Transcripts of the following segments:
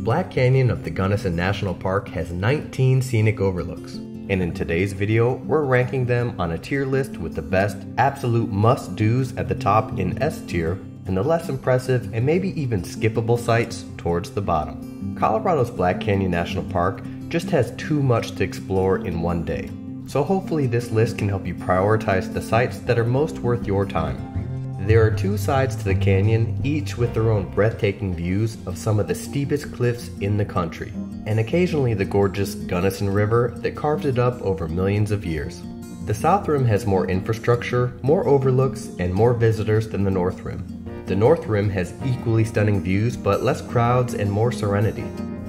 Black Canyon of the Gunnison National Park has 19 scenic overlooks, and in today's video, we're ranking them on a tier list with the best absolute must-dos at the top in S tier, and the less impressive and maybe even skippable sites towards the bottom. Colorado's Black Canyon National Park just has too much to explore in one day, so hopefully this list can help you prioritize the sites that are most worth your time. There are two sides to the canyon, each with their own breathtaking views of some of the steepest cliffs in the country, and occasionally the gorgeous Gunnison River that carved it up over millions of years. The South Rim has more infrastructure, more overlooks, and more visitors than the North Rim. The North Rim has equally stunning views but less crowds and more serenity.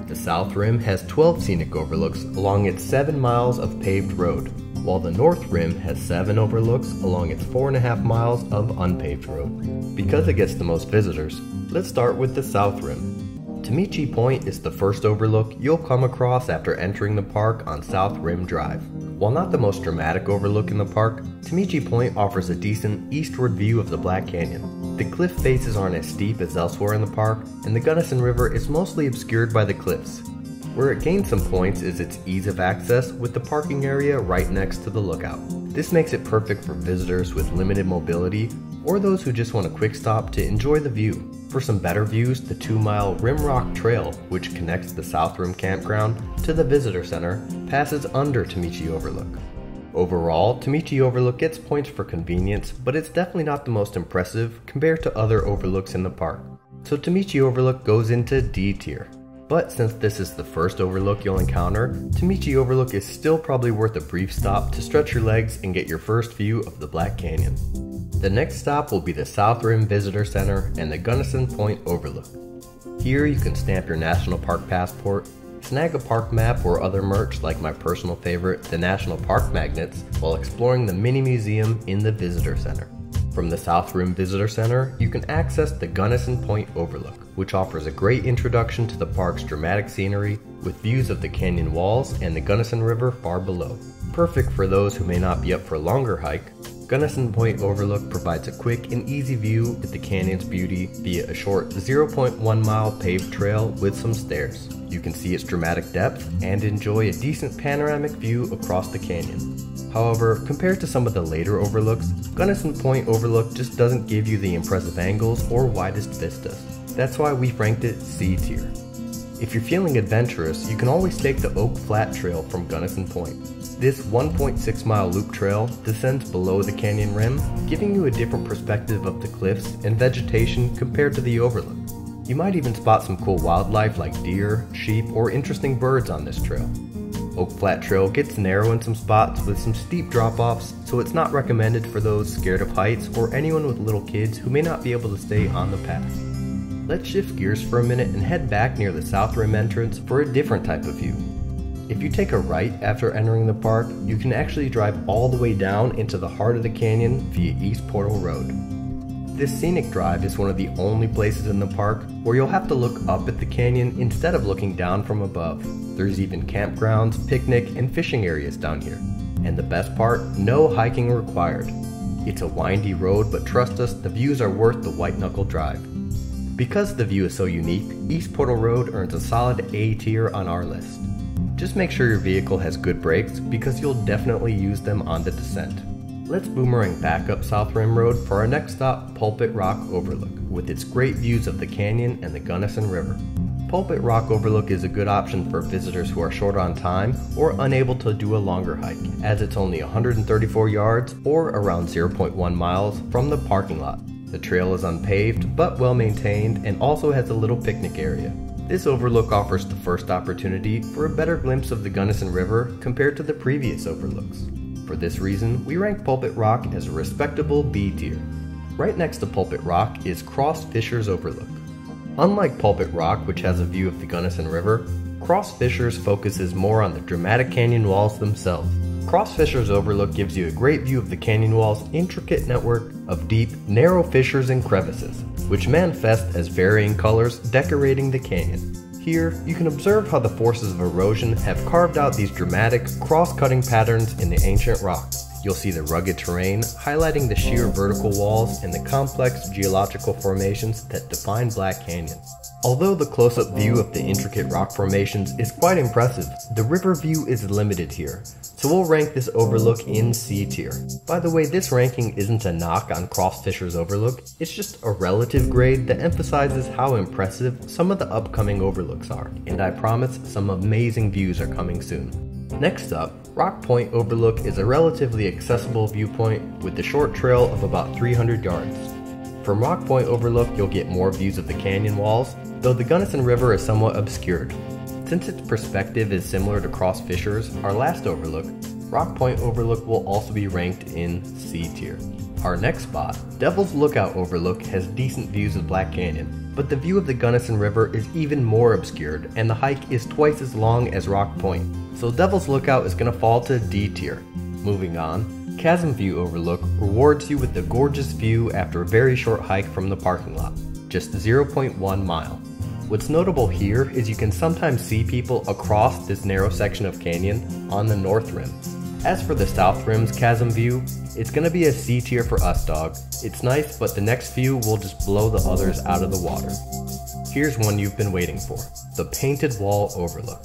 The South Rim has 12 scenic overlooks along its 7 miles of paved road, while the North Rim has 7 overlooks along its 4.5 miles of unpaved road. Because it gets the most visitors, let's start with the South Rim. Tomichi Point is the first overlook you'll come across after entering the park on South Rim Drive. While not the most dramatic overlook in the park, Tomichi Point offers a decent eastward view of the Black Canyon. The cliff faces aren't as steep as elsewhere in the park, and the Gunnison River is mostly obscured by the cliffs. Where it gains some points is its ease of access with the parking area right next to the lookout. This makes it perfect for visitors with limited mobility or those who just want a quick stop to enjoy the view. For some better views, the 2-mile Rim Rock Trail, which connects the South Rim Campground to the Visitor Center, passes under Tomichi Overlook. Overall, Tomichi Overlook gets points for convenience, but it's definitely not the most impressive compared to other overlooks in the park. So Tomichi Overlook goes into D tier. But since this is the first overlook you'll encounter, Tomichi Overlook is still probably worth a brief stop to stretch your legs and get your first view of the Black Canyon. The next stop will be the South Rim Visitor Center and the Gunnison Point Overlook. Here you can stamp your National Park passport, snag a park map or other merch like my personal favorite, the National Park Magnets, while exploring the mini museum in the Visitor Center. From the South Rim Visitor Center, you can access the Gunnison Point Overlook, which offers a great introduction to the park's dramatic scenery with views of the canyon walls and the Gunnison River far below. Perfect for those who may not be up for a longer hike, Gunnison Point Overlook provides a quick and easy view of the canyon's beauty via a short 0.1 mile paved trail with some stairs. You can see its dramatic depth and enjoy a decent panoramic view across the canyon. However, compared to some of the later overlooks, Gunnison Point Overlook just doesn't give you the impressive angles or widest vistas. That's why we've ranked it C tier. If you're feeling adventurous, you can always take the Oak Flat Trail from Gunnison Point. This 1.6 mile loop trail descends below the canyon rim, giving you a different perspective of the cliffs and vegetation compared to the overlook. You might even spot some cool wildlife like deer, sheep, or interesting birds on this trail. Oak Flat Trail gets narrow in some spots with some steep drop-offs, so it's not recommended for those scared of heights or anyone with little kids who may not be able to stay on the path. Let's shift gears for a minute and head back near the South Rim entrance for a different type of view. If you take a right after entering the park, you can actually drive all the way down into the heart of the canyon via East Portal Road. This scenic drive is one of the only places in the park where you'll have to look up at the canyon instead of looking down from above. There's even campgrounds, picnic, and fishing areas down here. And the best part, no hiking required. It's a windy road, but trust us, the views are worth the white knuckle drive. Because the view is so unique, East Portal Road earns a solid A tier on our list. Just make sure your vehicle has good brakes because you'll definitely use them on the descent. Let's boomerang back up South Rim Road for our next stop, Pulpit Rock Overlook, with its great views of the canyon and the Gunnison River. Pulpit Rock Overlook is a good option for visitors who are short on time or unable to do a longer hike, as it's only 134 yards or around 0.1 miles from the parking lot. The trail is unpaved but well maintained and also has a little picnic area. This overlook offers the first opportunity for a better glimpse of the Gunnison River compared to the previous overlooks. For this reason, we rank Pulpit Rock as a respectable B tier. Right next to Pulpit Rock is Fissures Overlook. Unlike Pulpit Rock, which has a view of the Gunnison River, Fissures focuses more on the dramatic canyon walls themselves. Fissures Overlook gives you a great view of the canyon wall's intricate network of deep, narrow fissures and crevices, which manifest as varying colors decorating the canyon. Here, you can observe how the forces of erosion have carved out these dramatic, cross-cutting patterns in the ancient rock. You'll see the rugged terrain, highlighting the sheer vertical walls and the complex geological formations that define Black Canyon. Although the close-up view of the intricate rock formations is quite impressive, the river view is limited here, so we'll rank this overlook in C tier. By the way, this ranking isn't a knock on Fissures Overlook, it's just a relative grade that emphasizes how impressive some of the upcoming overlooks are, and I promise some amazing views are coming soon. Next up, Rock Point Overlook is a relatively accessible viewpoint with a short trail of about 300 yards. From Rock Point Overlook, you'll get more views of the canyon walls, though the Gunnison River is somewhat obscured. Since its perspective is similar to Fissures, our last overlook, Rock Point Overlook will also be ranked in C tier. Our next spot, Devil's Lookout Overlook, has decent views of Black Canyon, but the view of the Gunnison River is even more obscured and the hike is twice as long as Rock Point, so Devil's Lookout is going to fall to D tier. Moving on, Chasm View Overlook rewards you with a gorgeous view after a very short hike from the parking lot, just 0.1 mile. What's notable here is you can sometimes see people across this narrow section of canyon on the north rim. As for the south rim's Chasm View, it's gonna be a C tier for us, dog. It's nice, but the next view will just blow the others out of the water. Here's one you've been waiting for, the Painted Wall Overlook.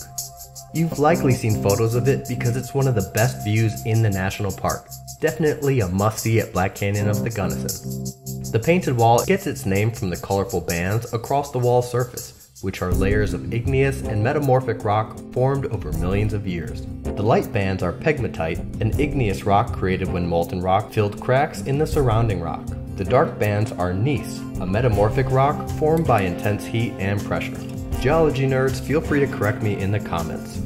You've likely seen photos of it because it's one of the best views in the national park. Definitely a must-see at Black Canyon of the Gunnison. The painted wall gets its name from the colorful bands across the wall's surface, which are layers of igneous and metamorphic rock formed over millions of years. The light bands are pegmatite, an igneous rock created when molten rock filled cracks in the surrounding rock. The dark bands are gneiss, a metamorphic rock formed by intense heat and pressure. Geology nerds, feel free to correct me in the comments.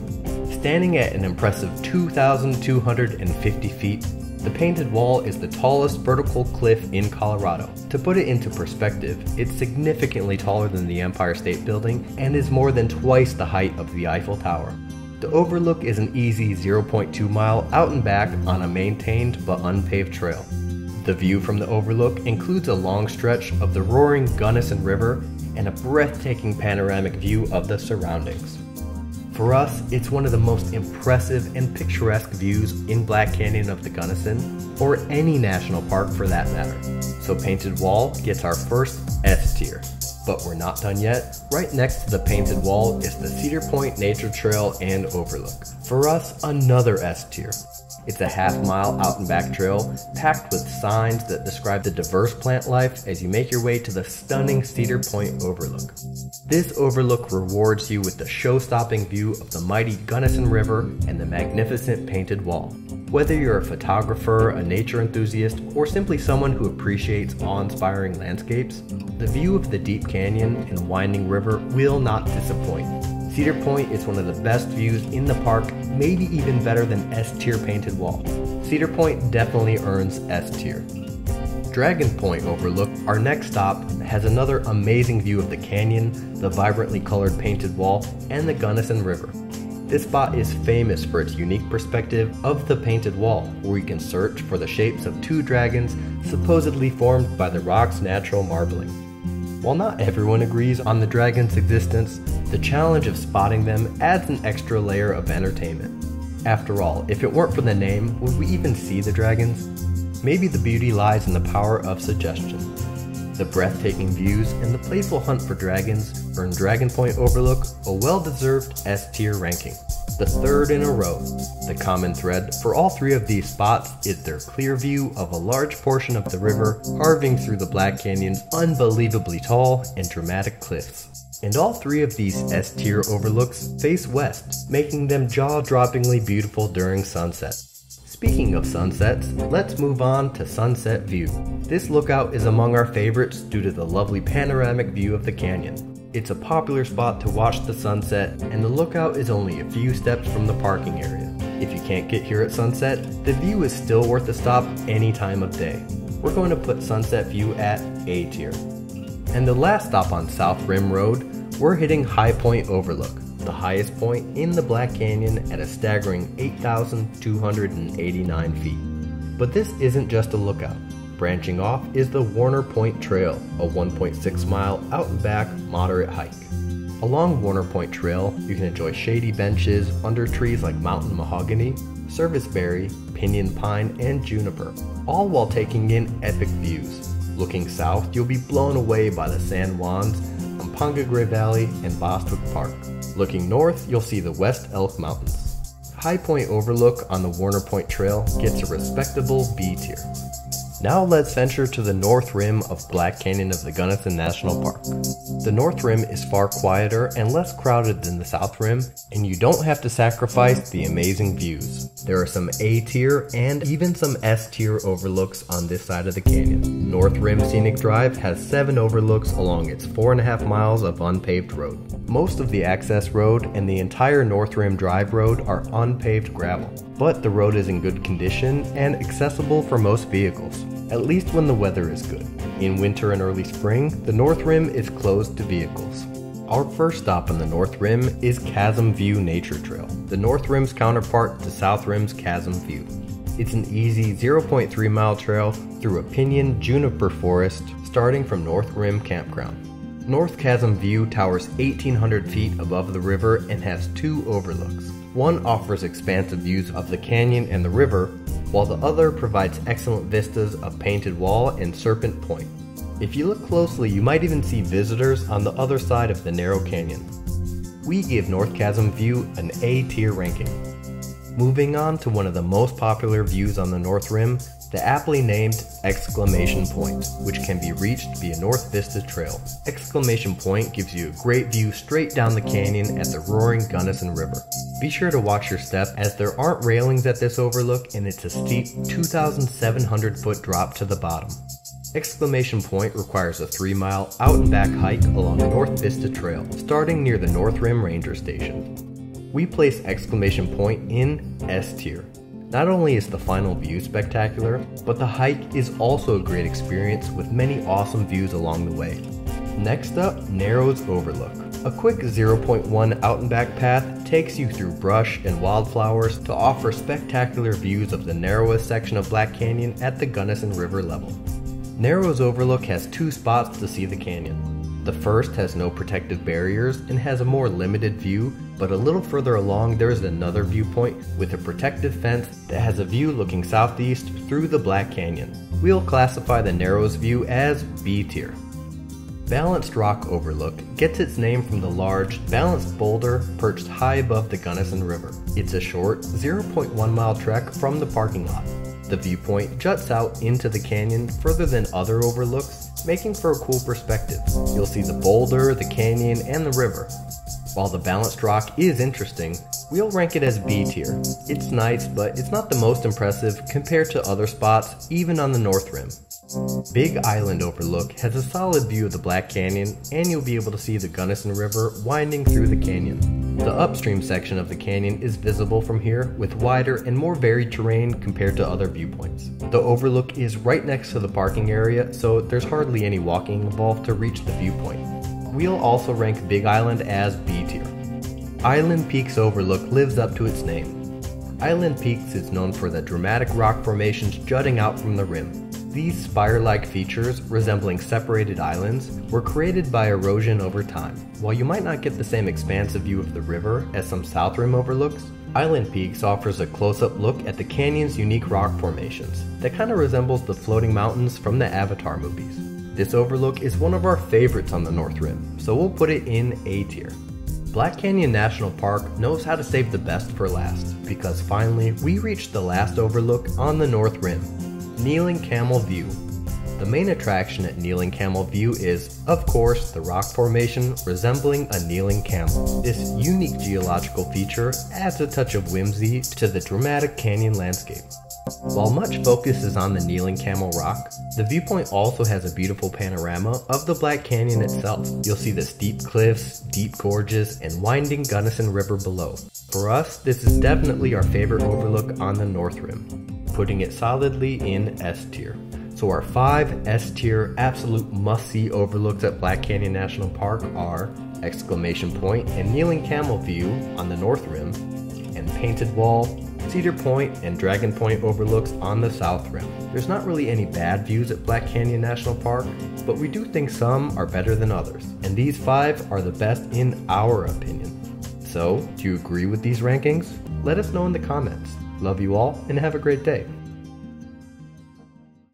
Standing at an impressive 2,250 feet, the Painted Wall is the tallest vertical cliff in Colorado. To put it into perspective, it's significantly taller than the Empire State Building and is more than twice the height of the Eiffel Tower. The Overlook is an easy 0.2 mile out and back on a maintained but unpaved trail. The view from the Overlook includes a long stretch of the roaring Gunnison River and a breathtaking panoramic view of the surroundings. For us, it's one of the most impressive and picturesque views in Black Canyon of the Gunnison, or any national park for that matter. So Painted Wall gets our first S tier. But we're not done yet. Right next to the Painted Wall is the Cedar Point Nature Trail and Overlook. For us, another S tier. It's a half-mile out and back trail packed with signs that describe the diverse plant life as you make your way to the stunning Cedar Point Overlook. This overlook rewards you with the show-stopping view of the mighty Gunnison River and the magnificent Painted Wall. Whether you're a photographer, a nature enthusiast, or simply someone who appreciates awe-inspiring landscapes, the view of the deep canyon and winding river will not disappoint. Cedar Point is one of the best views in the park, maybe even better than S tier Painted Wall. Cedar Point definitely earns S tier. Dragon Point Overlook, our next stop, has another amazing view of the canyon, the vibrantly colored Painted Wall, and the Gunnison River. This spot is famous for its unique perspective of the Painted Wall, where you can search for the shapes of two dragons supposedly formed by the rock's natural marbling. While not everyone agrees on the dragon's existence, the challenge of spotting them adds an extra layer of entertainment. After all, if it weren't for the name, would we even see the dragons? Maybe the beauty lies in the power of suggestion. The breathtaking views and the playful hunt for dragons earn Dragon Point Overlook a well-deserved S tier ranking, the third in a row. The common thread for all three of these spots is their clear view of a large portion of the river carving through the Black Canyon's unbelievably tall and dramatic cliffs. And all three of these S tier overlooks face west, making them jaw-droppingly beautiful during sunset. Speaking of sunsets, let's move on to Sunset View. This lookout is among our favorites due to the lovely panoramic view of the canyon. It's a popular spot to watch the sunset, and the lookout is only a few steps from the parking area. If you can't get here at sunset, the view is still worth a stop any time of day. We're going to put Sunset View at A tier. And the last stop on South Rim Road, we're hitting High Point Overlook, the highest point in the Black Canyon at a staggering 8,289 feet. But this isn't just a lookout. Branching off is the Warner Point Trail, a 1.6 mile out and back moderate hike. Along Warner Point Trail, you can enjoy shady benches under trees like mountain mahogany, serviceberry, pinyon pine, and juniper, all while taking in epic views. Looking south, you'll be blown away by the San Juans, Pangagre Valley, and Bostwick Park. Looking north, you'll see the West Elk Mountains. High Point Overlook on the Warner Point Trail gets a respectable B tier. Now let's venture to the North Rim of Black Canyon of the Gunnison National Park. The North Rim is far quieter and less crowded than the South Rim, and you don't have to sacrifice the amazing views. There are some A tier and even some S tier overlooks on this side of the canyon. North Rim Scenic Drive has 7 overlooks along its 4.5 miles of unpaved road. Most of the access road and the entire North Rim Drive road are unpaved gravel, but the road is in good condition and accessible for most vehicles, at least when the weather is good. In winter and early spring, the North Rim is closed to vehicles. Our first stop on the North Rim is Chasm View Nature Trail, the North Rim's counterpart to South Rim's Chasm View. It's an easy 0.3 mile trail through a pinyon juniper forest starting from North Rim Campground. North Chasm View towers 1,800 feet above the river and has 2 overlooks. One offers expansive views of the canyon and the river, while the other provides excellent vistas of Painted Wall and Serpent Point. If you look closely, you might even see visitors on the other side of the narrow canyon. We give North Chasm View an A tier ranking. Moving on to one of the most popular views on the North Rim, the aptly named Exclamation Point, which can be reached via North Vista Trail. Exclamation Point gives you a great view straight down the canyon at the roaring Gunnison River. Be sure to watch your step as there aren't railings at this overlook and it's a steep 2,700 foot drop to the bottom. Exclamation Point requires a 3-mile out and back hike along North Vista Trail, starting near the North Rim Ranger Station. We place Exclamation Point in S tier. Not only is the final view spectacular, but the hike is also a great experience with many awesome views along the way. Next up, Narrows Overlook. A quick 0.1 out and back path takes you through brush and wildflowers to offer spectacular views of the narrowest section of Black Canyon at the Gunnison River level. Narrows Overlook has 2 spots to see the canyon. The first has no protective barriers and has a more limited view, but a little further along there is another viewpoint with a protective fence that has a view looking southeast through the Black Canyon. We'll classify the Narrows view as B tier. Balanced Rock Overlook gets its name from the large, balanced boulder perched high above the Gunnison River. It's a short, 0.1 mile trek from the parking lot. The viewpoint juts out into the canyon further than other overlooks, making for a cool perspective. You'll see the boulder, the canyon, and the river. While the balanced rock is interesting, we'll rank it as B tier. It's nice, but it's not the most impressive compared to other spots, even on the North Rim. Big Island Overlook has a solid view of the Black Canyon, and you'll be able to see the Gunnison River winding through the canyon. The upstream section of the canyon is visible from here, with wider and more varied terrain compared to other viewpoints. The overlook is right next to the parking area, so there's hardly any walking involved to reach the viewpoint. We'll also rank Big Island as B tier. Island Peaks Overlook lives up to its name. Island Peaks is known for the dramatic rock formations jutting out from the rim. These spire-like features, resembling separated islands, were created by erosion over time. While you might not get the same expansive view of the river as some South Rim overlooks, Island Peaks offers a close-up look at the canyon's unique rock formations that kind of resembles the floating mountains from the Avatar movies. This overlook is one of our favorites on the North Rim, so we'll put it in A tier. Black Canyon National Park knows how to save the best for last, because finally we reached the last overlook on the North Rim, Kneeling Camel View. The main attraction at Kneeling Camel View is, of course, the rock formation resembling a kneeling camel. This unique geological feature adds a touch of whimsy to the dramatic canyon landscape. While much focus is on the Kneeling Camel Rock, the viewpoint also has a beautiful panorama of the Black Canyon itself. You'll see the steep cliffs, deep gorges, and winding Gunnison River below. For us, this is definitely our favorite overlook on the North Rim, putting it solidly in S tier. So our 5 S tier absolute must-see overlooks at Black Canyon National Park are Exclamation Point and Kneeling Camel View on the North Rim, and Painted Wall, Cedar Point, and Dragon Point overlooks on the South Rim. There's not really any bad views at Black Canyon National Park, but we do think some are better than others, and these 5 are the best in our opinion. So, do you agree with these rankings? Let us know in the comments. Love you all, and have a great day.